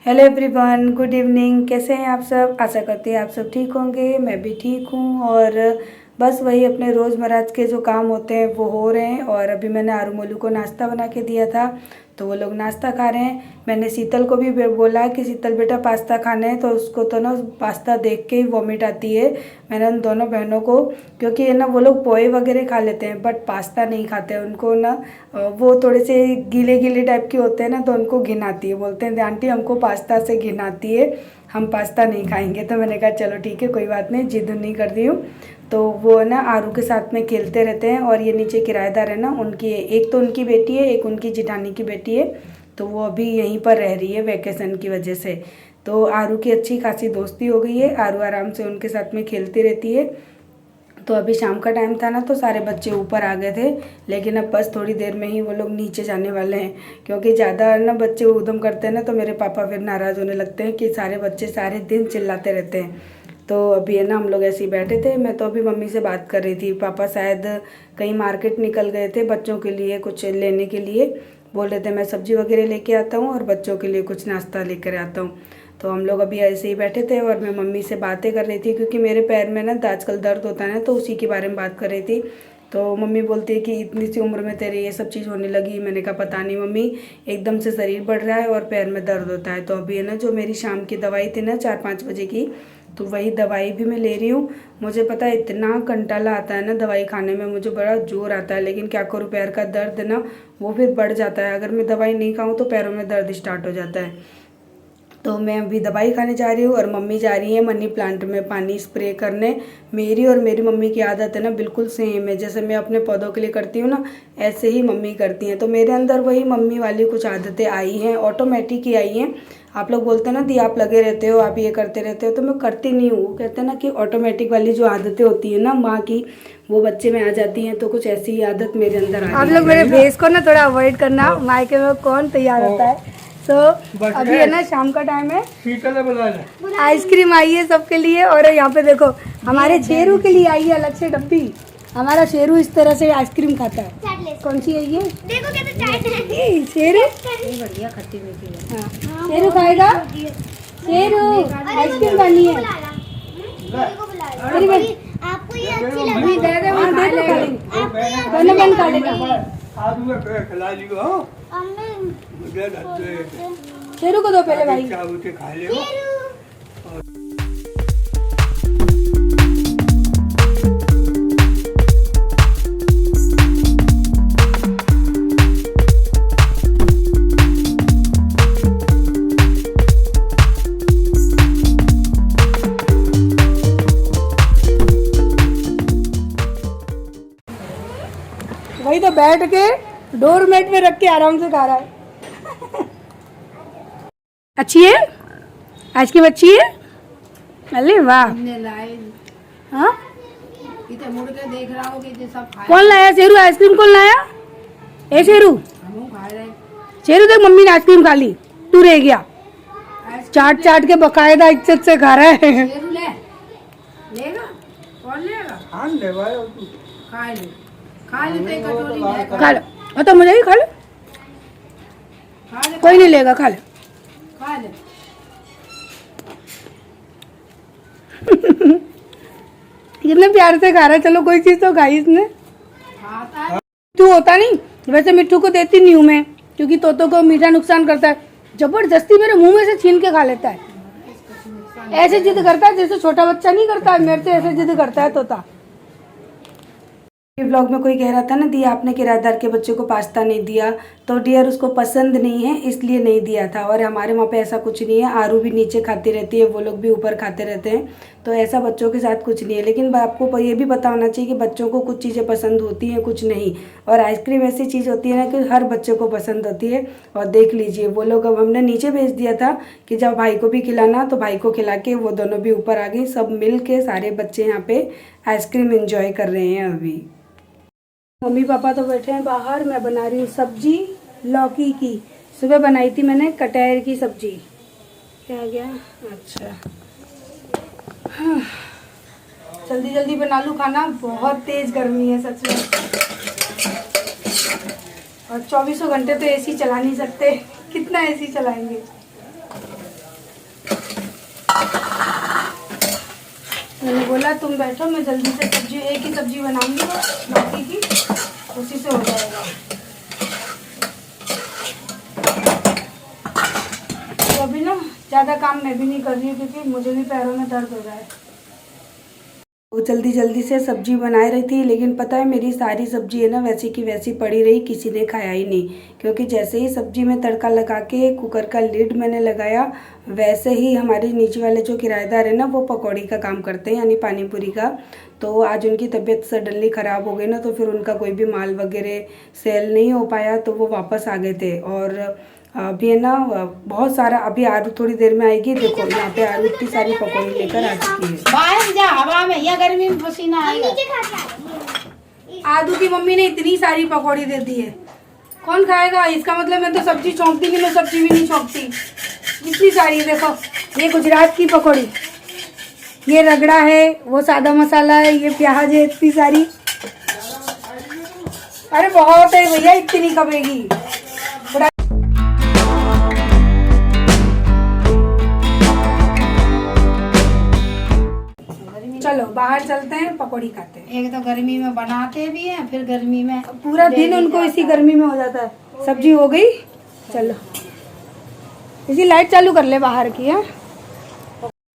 Hello everyone, good evening. कैसे हैं आप सब? आशा करती हैं आप सब ठीक होंगे। मैं भी ठीक हूँ और बस वही अपने रोज़मर्रा के जो काम होते हैं वो हो रहे हैं। और अभी मैंने आरू मोलू को नाश्ता बना के दिया था तो वो लोग नाश्ता खा रहे हैं। मैंने शीतल को भी बोला कि शीतल बेटा पास्ता खाना है, तो उसको तो ना पास्ता देख के ही वॉमिट आती है। मैंने उन दोनों बहनों को, क्योंकि है ना वो लोग पोहे वगैरह खा लेते हैं बट पास्ता नहीं खाते हैं। उनको ना वो थोड़े से गीले गीले टाइप के होते हैं ना, तो उनको घिन आती है। बोलते हैं आंटी हमको पास्ता से घिन आती है, हम पास्ता नहीं खाएंगे। तो मैंने कहा चलो ठीक है, कोई बात नहीं, जिद नहीं कर रही हूँ। तो वो ना आरू के साथ में खेलते रहते हैं। और ये नीचे किराएदार है ना, उनकी एक तो उनकी बेटी है, एक उनकी जिठानी की बेटी है। तो वो अभी यहीं पर रह रही है वैकेशन की वजह से। तो आरू की अच्छी खासी दोस्ती हो गई है। आरू आराम से उनके साथ में खेलती रहती है। तो अभी शाम का टाइम था ना, तो सारे बच्चे ऊपर आ गए थे, लेकिन अब बस थोड़ी देर में ही वो लोग नीचे जाने वाले हैं। क्योंकि ज़्यादा ना बच्चे उधम करते हैं ना, तो मेरे पापा फिर नाराज़ होने लगते हैं कि सारे बच्चे सारे दिन चिल्लाते रहते हैं। तो अभी है ना हम लोग ऐसे ही बैठे थे। मैं तो अभी मम्मी से बात कर रही थी। पापा शायद कहीं मार्केट निकल गए थे बच्चों के लिए कुछ लेने के लिए। बोल रहे थे मैं सब्जी वगैरह लेके आता हूँ और बच्चों के लिए कुछ नाश्ता लेकर आता हूँ। तो हम लोग अभी ऐसे ही बैठे थे और मैं मम्मी से बातें कर रही थी, क्योंकि मेरे पैर में ना आजकल दर्द होता है ना, तो उसी के बारे में बात कर रही थी। तो मम्मी बोलती है कि इतनी सी उम्र में तेरे ये सब चीज़ होने लगी। मैंने कहा पता नहीं मम्मी, एकदम से शरीर बढ़ रहा है और पैर में दर्द होता है। तो अभी है ना जो मेरी शाम की दवाई थी ना 4-5 बजे की, तो वही दवाई भी मैं ले रही हूँ। मुझे पता है इतना कंटाला आता है ना दवाई खाने में, मुझे बड़ा जोर आता है, लेकिन क्या करूँ, पैर का दर्द ना वो फिर बढ़ जाता है। अगर मैं दवाई नहीं खाऊँ तो पैरों में दर्द स्टार्ट हो जाता है। तो मैं अभी दवाई खाने जा रही हूँ और मम्मी जा रही है मनी प्लांट में पानी स्प्रे करने। मेरी और मेरी मम्मी की आदत है ना बिल्कुल सेम है। जैसे मैं अपने पौधों के लिए करती हूँ ना, ऐसे ही मम्मी करती हैं। तो मेरे अंदर वही मम्मी वाली कुछ आदतें आई हैं, ऑटोमेटिक ही आई हैं। आप लोग बोलते हैं ना दी आप लगे रहते हो, आप ये करते रहते हो, तो मैं करती नहीं हूँ। कहते हैं ना कि ऑटोमेटिक वाली जो आदतें होती है ना माँ की, वो बच्चे में आ जाती हैं। तो कुछ ऐसी ही आदत मेरे अंदर आ गई है। आप लोग मेरे फेस को ना थोड़ा अवॉइड करना, मायके में कौन तैयार होता है। तो अभी है ना शाम का टाइम है, आइसक्रीम आई है सबके लिए। और यहाँ पे देखो हमारे शेरू के लिए आई है अलग से डब्बी। हमारा शेरू इस तरह से आइसक्रीम खाता है। कौन सी है ये? देखो कैसे शेरू बढ़िया खट्टी मीठी है। हाँ शेरू खाएगा, शेरू आइसक्रीम खानी है। आपको ये अच्छी लगी? दे दे, दोनों बन खा लेगा। शेरू को दो पहले भाई। वही तो बैठ के डोरमेट में रख के आराम से खा रहा है। अच्छी है आइसक्रीम, अच्छी है। अरे वाह, हाँ मुड़ के देख रहा हो कि सब कौन लाया? शेरू आइसक्रीम कौन लाया? ए शेरू, शेरू देख मम्मी ने आइसक्रीम खा ली, तू रह गया। चाट चाट के बकायदा इज्जत से खा रहा है। शेरू ले लेगा, कौन लेगा? खा ले, तो मुझे ही खा ले, कोई नहीं लेगा, खा ले। कितने प्यार से खा रहा है। चलो कोई चीज तो खाई इसने। मिट्ठू होता नहीं, वैसे मिट्ठू को देती नहीं हूँ मैं, क्योंकि तोतों को मीठा नुकसान करता है। जबरदस्ती मेरे मुंह में से छीन के खा लेता है। ऐसे जिद करता है जैसे छोटा बच्चा नहीं करता है, मेरे से ऐसे जिद करता है तोता। ब्लॉग में कोई कह रहा था ना दी आपने किराएदार के बच्चे को पास्ता नहीं दिया, तो डियर उसको पसंद नहीं है इसलिए नहीं दिया था। और हमारे वहाँ पे ऐसा कुछ नहीं है। आरू भी नीचे खाती रहती है, वो लोग भी ऊपर खाते रहते हैं, तो ऐसा बच्चों के साथ कुछ नहीं है। लेकिन आपको ये भी पता होना चाहिए कि बच्चों को कुछ चीज़ें पसंद होती हैं, कुछ नहीं। और आइसक्रीम ऐसी चीज़ होती है ना कि हर बच्चे को पसंद होती है। और देख लीजिए वो लोग, अब हमने नीचे भेज दिया था कि जब भाई को भी खिलाना, तो भाई को खिला के वो दोनों भी ऊपर आ गई। सब मिल के सारे बच्चे यहाँ पे आइसक्रीम एंजॉय कर रहे हैं अभी। मम्मी पापा तो बैठे हैं बाहर, मैं बना रही हूँ सब्जी लौकी की। सुबह बनाई थी मैंने कटहल की सब्जी। क्या आ गया? अच्छा हाँ। जल्दी जल्दी बना लूँ खाना, बहुत तेज गर्मी है सच में। और 24 घंटे तो एसी चला नहीं सकते, कितना एसी चलाएंगे। मैंने बोला तुम बैठो, मैं जल्दी से सब्जी, एक ही सब्जी बनाऊंगी तो लौकी की, उसी से हो जाएगा। तो अभी ना ज़्यादा काम मैं भी नहीं कर रही हूँ क्योंकि मुझे भी पैरों में दर्द हो रहा है। वो जल्दी जल्दी से सब्जी बना रही थी, लेकिन पता है मेरी सारी सब्जी है ना वैसी की वैसी पड़ी रही, किसी ने खाया ही नहीं। क्योंकि जैसे ही सब्जी में तड़का लगा के कुकर का लिड मैंने लगाया, वैसे ही हमारे नीचे वाले जो किराएदार है ना वो पकौड़ी का काम करते हैं, यानी पानी पूरी का। तो आज उनकी तबीयत सडनली ख़राब हो गई ना, तो फिर उनका कोई भी माल वगैरह सेल नहीं हो पाया, तो वो वापस आ गए थे। और अभी है ना बहुत सारा, अभी आलू थोड़ी देर में आएगी। देखो यहाँ पे आलू इतनी सारी पकौड़ी लेकर आ चुकी है। बाहर जा हवा में, या गर्मी में पसीना आएगा। आलू की मम्मी ने इतनी सारी पकौड़ी दे दी है, कौन खाएगा? इसका मतलब मैं तो सब्जी छौंकती नहीं, मैं सब्जी भी नहीं छौंकती। इतनी सारी देखो, ये गुजरात की पकौड़ी, ये रगड़ा है, वो सादा मसाला है, ये प्याज है, इतनी सारी। अरे बहुत है भैया, इतनी कमेगी। चलो बाहर चलते हैं, पकौड़ी खाते हैं। एक तो गर्मी में बनाते भी हैं, फिर गर्मी में पूरा दिन उनको इसी गर्मी में हो जाता है। सब्जी हो गई, चलो इसी लाइट चालू कर ले बाहर की है।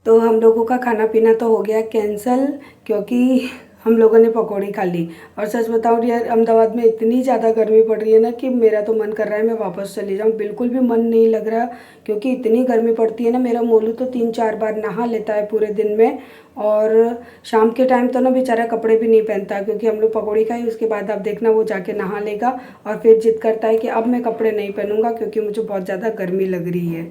तो हम लोगों का खाना पीना तो हो गया कैंसिल, क्योंकि हम लोगों ने पकौड़ी खा ली। और सच बताऊँ यार, अहमदाबाद में इतनी ज़्यादा गर्मी पड़ रही है ना कि मेरा तो मन कर रहा है मैं वापस चली जाऊँ। बिल्कुल भी मन नहीं लग रहा, क्योंकि इतनी गर्मी पड़ती है ना। मेरा मोलू तो 3-4 बार नहा लेता है पूरे दिन में, और शाम के टाइम तो ना बेचारा कपड़े भी नहीं पहनता, क्योंकि हम लोग पकौड़ी खाई उसके बाद आप देखना वो जाके नहा लेगा और फिर जिद करता है कि अब मैं कपड़े नहीं पहनूंगा क्योंकि मुझे बहुत ज़्यादा गर्मी लग रही है।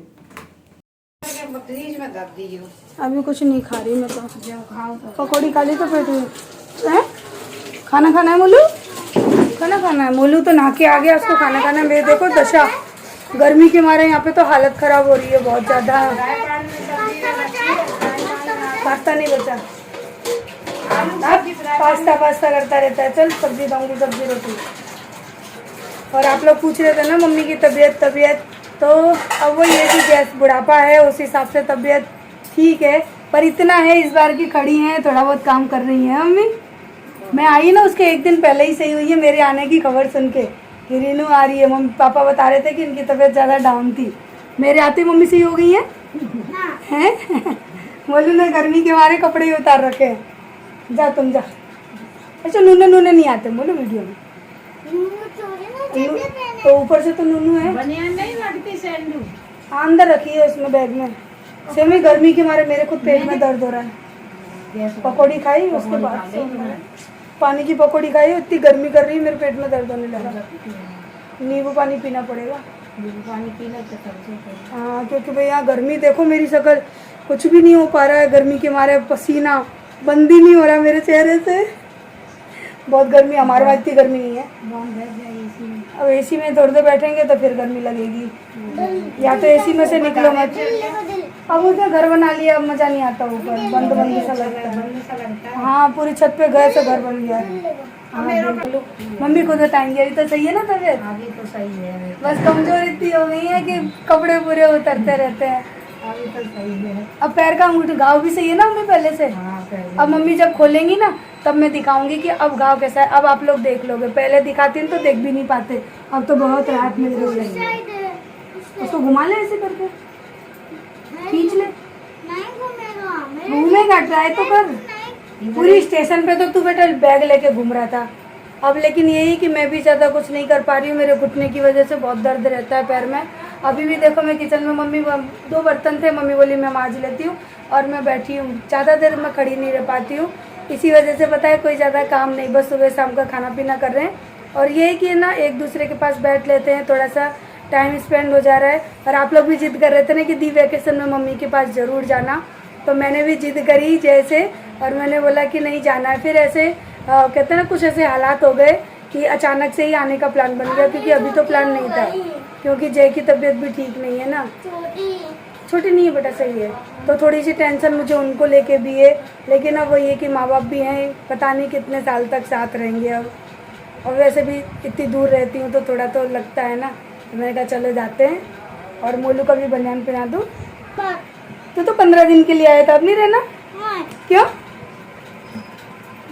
फ्रीज में रख दीजिए। अभी कुछ नहीं खा रही मैं तो, पकौड़ी खा ली तो फिर है खाना खाना है मोलू, खाना खाना है। मोलू तो नहा के आ गया, उसको खाना खाना है। मेरे देखो दशा, गर्मी के मारे यहाँ पे तो हालत खराब हो रही है बहुत ज़्यादा। पास्ता नहीं बचा, पास्ता करता रहता है। चल सब्जी दूँगी, सब्जी रोटी। और आप लोग पूछ रहे थे ना मम्मी की तबीयत, तो अब वो ये कि गैस बुढ़ापा है, उस हिसाब से तबीयत ठीक है। पर इतना है इस बार की खड़ी हैं, थोड़ा बहुत काम कर रही हैं मम्मी। मैं आई ना उसके एक दिन पहले ही सही हुई है मेरे आने की खबर सुन के कि रीनू आ रही है। मम्मी पापा बता रहे थे कि इनकी तबीयत ज़्यादा डाउन थी, मेरे आते मम्मी सही हो गई हैं। बोलू ने गर्मी के मारे कपड़े ही उतार रखे हैं। जा तुम जा। अच्छा नूने नहीं आते बोलो वीडियो में, तो ऊपर से तो नूनू है, बनियान नहीं लगती सैंडू। अंदर रखी है उसमें बैग में। सेमी गर्मी के मारे मेरे खुद पेट में दर्द हो रहा है। पकौड़ी खाई उसके बाद पानी की पकौड़ी खाई, इतनी गर्मी कर रही है मेरे पेट में दर्द होने लगा। नींबू पानी पीना पड़ेगा, नींबू पानी पीना तो। हाँ क्योंकि भैया गर्मी देखो, मेरी शक्ल कुछ भी नहीं हो पा रहा है गर्मी के मारे। पसीना बंद ही नहीं हो रहा मेरे चेहरे से, बहुत गर्मी। हमारे वहाँ इतनी गर्मी नहीं है। अब एसी में थोड़ी देर बैठेंगे तो फिर गर्मी लगेगी, या तो एसी में से निकलो मत। अब उसने घर बना लिया, अब मज़ा नहीं आता ऊपर, बंद सा लगता है। हाँ पूरी छत पे गए तो घर बन गया है। हाँ मम्मी खुद बताएंगे, अभी तो सही है ना तबीयत? अभी तो सही है, बस कमजोर इतनी हो गई है कि कपड़े पूरे उतरते रहते हैं। अभी तो सही है। अब पैर का अंगूठा, घाव भी सही है ना मम्मी पहले से? हाँ, अब मम्मी जब खोलेंगी ना तब मैं दिखाऊंगी कि अब घाव कैसा है। अब आप लोग देख लोगे, पहले दिखाती तो देख भी नहीं पाते। अब तो बहुत राहत मिल रही है। उसको घुमा ले ऐसे करके, खींच ले, घूमेगा, ट्राई तो कर। पूरी स्टेशन पे तो तू बेटा बैग लेके घूम रहा था। अब लेकिन यही कि मैं भी ज़्यादा कुछ नहीं कर पा रही हूँ, मेरे घुटने की वजह से बहुत दर्द रहता है पैर में। अभी भी देखो मैं किचन में, मम्मी 2 बर्तन थे, मम्मी बोली मैं मांज लेती हूँ, और मैं बैठी हूँ। ज़्यादा देर मैं खड़ी नहीं रह पाती हूँ, इसी वजह से पता है कोई ज़्यादा काम नहीं, बस सुबह शाम का खाना पीना कर रहे हैं। और ये है कि ना एक दूसरे के पास बैठ लेते हैं, थोड़ा सा टाइम स्पेंड हो जा रहा है। और आप लोग भी जिद कर रहे थे ना कि दी वैकेशन में मम्मी के पास ज़रूर जाना, तो मैंने भी जिद करी जैसे, और मैंने बोला कि नहीं जाना है। फिर ऐसे कहते हैं ना, कुछ ऐसे हालात हो गए कि अचानक से ही आने का प्लान बन गया, क्योंकि अभी तो प्लान नहीं था, क्योंकि जय की तबीयत भी ठीक नहीं है ना। छोटी नहीं है बेटा, सही है। तो थोड़ी सी टेंशन मुझे उनको लेके भी है, लेकिन अब वो ये कि माँ बाप भी हैं, पता नहीं कितने साल तक साथ रहेंगे अब। और वैसे भी इतनी दूर रहती हूँ तो थोड़ा तो लगता है ना। मैंने कहा चलो जाते हैं, और मोलू का भी बनियान पहना दूँ। तो 15 दिन के लिए आया था, अब नहीं रहना? हाँ। क्यों?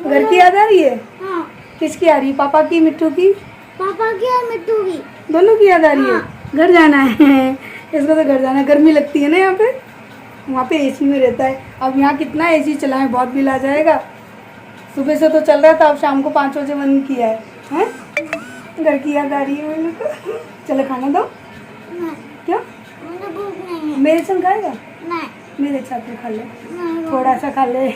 घर की याद आ रही है? हाँ। किसकी आ रही है? पापा की, मिट्टू की? पापा की और मिट्टू की। दोनों की याद आ रही है? घर जाना है इसको तो घर जाना है। गर्मी लगती है ना यहाँ पे, वहाँ पे एसी में रहता है। अब यहाँ कितना एसी चलाएं, बहुत बिल आ जाएगा। सुबह से तो चल रहा था, अब शाम को 5 बजे बंद किया है, हैं? घर की याद आ रही है मेरे को। चलो खाना दो। नहीं, क्यों? मुझे भूख नहीं है। मेरे संग खाएगा? नहीं। मेरे साथ में खा ले, नहीं, थोड़ा सा खा ले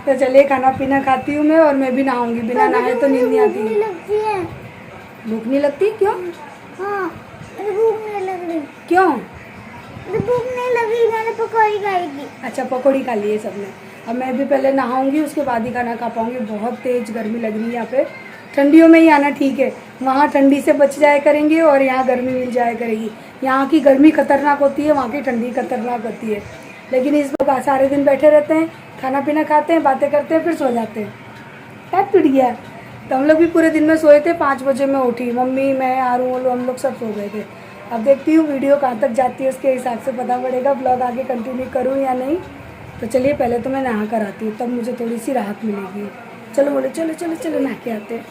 तो चलिए खाना पीना खाती हूँ मैं, और मैं भी नहाऊंगी। बिना नहाए तो नींद नहीं भूख नहीं आती। लगती है। भूख नहीं लगती? क्यों? हाँ, मुझे भूख नहीं लग रही। क्यों? मुझे भूख नहीं लगी, मैंने पकौड़ी खाई थी। अच्छा, पकौड़ी खा ली है सबने। अब मैं भी पहले नहाऊंगी, उसके बाद ही खाना खा पाऊंगी। बहुत तेज गर्मी लग रही है यहाँ पे। ठंडियों में ही आना ठीक है, वहाँ ठंडी से बच जाया करेंगे और यहाँ गर्मी मिल जाया करेगी। यहाँ की गर्मी खतरनाक होती है, वहाँ की ठंडी खतरनाक होती है। लेकिन इस वक्त सारे दिन बैठे रहते हैं, खाना पीना खाते हैं, बातें करते हैं, फिर सो जाते हैं। टाइट टूट गया। तो हम लोग भी पूरे दिन में सोए थे। 5 बजे मैं उठी, मम्मी, मैं, आरू, हम लोग सब सो गए थे। अब देखती हूँ वीडियो कहाँ तक जाती है, उसके हिसाब से पता पड़ेगा ब्लॉग आगे कंटिन्यू करूँ या नहीं। तो चलिए पहले तो मैं नहा कर आती हूँ, तब मुझे थोड़ी सी राहत मिलेगी। चलो बोले, चलो चलो चलो नहा के आते हैं।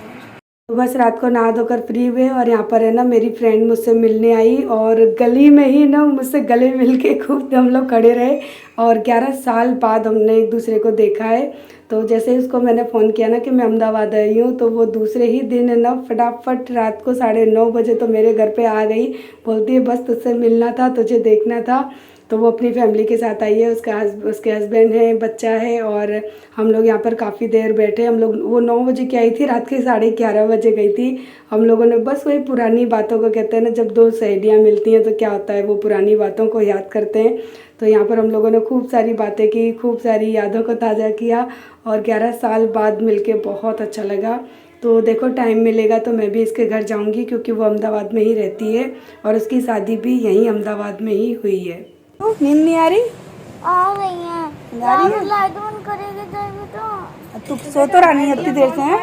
तो बस रात को नहा धोकर फ्री हुए, और यहाँ पर है ना मेरी फ्रेंड मुझसे मिलने आई, और गली में ही ना मुझसे गले मिल के खूब हम लोग खड़े रहे। और 11 साल बाद हमने एक दूसरे को देखा है। तो जैसे उसको मैंने फ़ोन किया ना कि मैं अहमदाबाद आई हूँ, तो वो दूसरे ही दिन है ना फटाफट रात को 9:30 बजे तो मेरे घर पे आ गई। बोलती है बस तुझसे मिलना था, तुझे देखना था। तो वो अपनी फैमिली के साथ आई है, उसके हस्बैंड है, बच्चा है, और हम लोग यहाँ पर काफ़ी देर बैठे। हम लोग, वो 9 बजे की आई थी, रात के 11:30 बजे गई थी। हम लोगों ने बस वही पुरानी बातों को, कहते हैं ना जब दो सहेलियाँ मिलती हैं तो क्या होता है, वो पुरानी बातों को याद करते हैं। तो यहाँ पर हम लोगों ने खूब सारी बातें की, खूब सारी यादों को ताज़ा किया, और 11 साल बाद मिलके बहुत अच्छा लगा। तो देखो टाइम मिलेगा तो मैं भी इसके घर जाऊँगी, क्योंकि वो अहमदाबाद में ही रहती है, और उसकी शादी भी यहीं अहमदाबाद में ही हुई है। तो नींद नहीं आ रही? आ गई है। आ रही है? लाइट बंद करेगी तभी तो। तू सो तो रही है इतनी देर से हैं?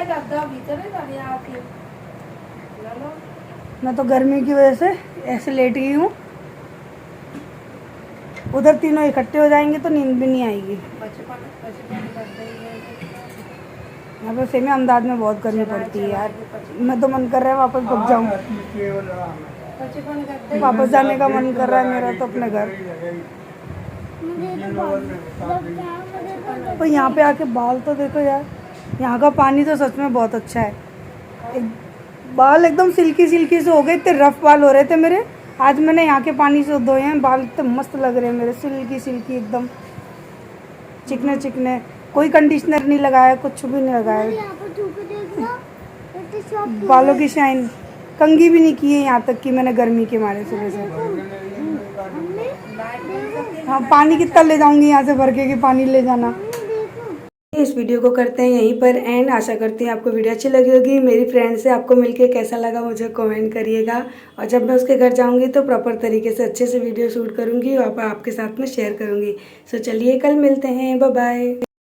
मैं तो गर्मी की वजह से ऐसे लेट गई हूँ। उधर तीनों इकट्ठे हो जाएंगे तो नींद भी नहीं आएगी। यहाँ पे सही में अहमदाबाद में बहुत गर्मी पड़ती है यार। मैं तो मन कर रहा है वापस भाग जाऊँ, वापस जाने का मन कर रहा है मेरा तो अपने घर। तो यहाँ पे आके बाल तो देखो यार, यहाँ का पानी तो सच में बहुत अच्छा है। बाल एकदम सिल्की सिल्की से हो गए, इतने रफ बाल हो रहे थे मेरे। आज मैंने यहाँ के पानी से धोए हैं, बाल इतने मस्त लग रहे हैं मेरे, सिल्की सिल्की एकदम चिकने चिकने। कोई कंडीशनर नहीं लगाया, कुछ भी नहीं लगाया। बालों की शाइन, कंघी भी नहीं की है यहाँ तक कि मैंने गर्मी के मारे सुबह से। हाँ, पानी कितना ले जाऊंगी यहाँ से भर के कि पानी ले जाना। इस वीडियो को करते हैं यहीं पर एंड। आशा करती हूँ आपको वीडियो अच्छी लगी होगी। मेरी फ्रेंड से आपको मिलके कैसा लगा मुझे कमेंट करिएगा, और जब मैं उसके घर जाऊँगी तो प्रॉपर तरीके से अच्छे से वीडियो शूट करूँगी और आपके साथ में शेयर करूँगी। सो चलिए कल मिलते हैं, बाय बाय।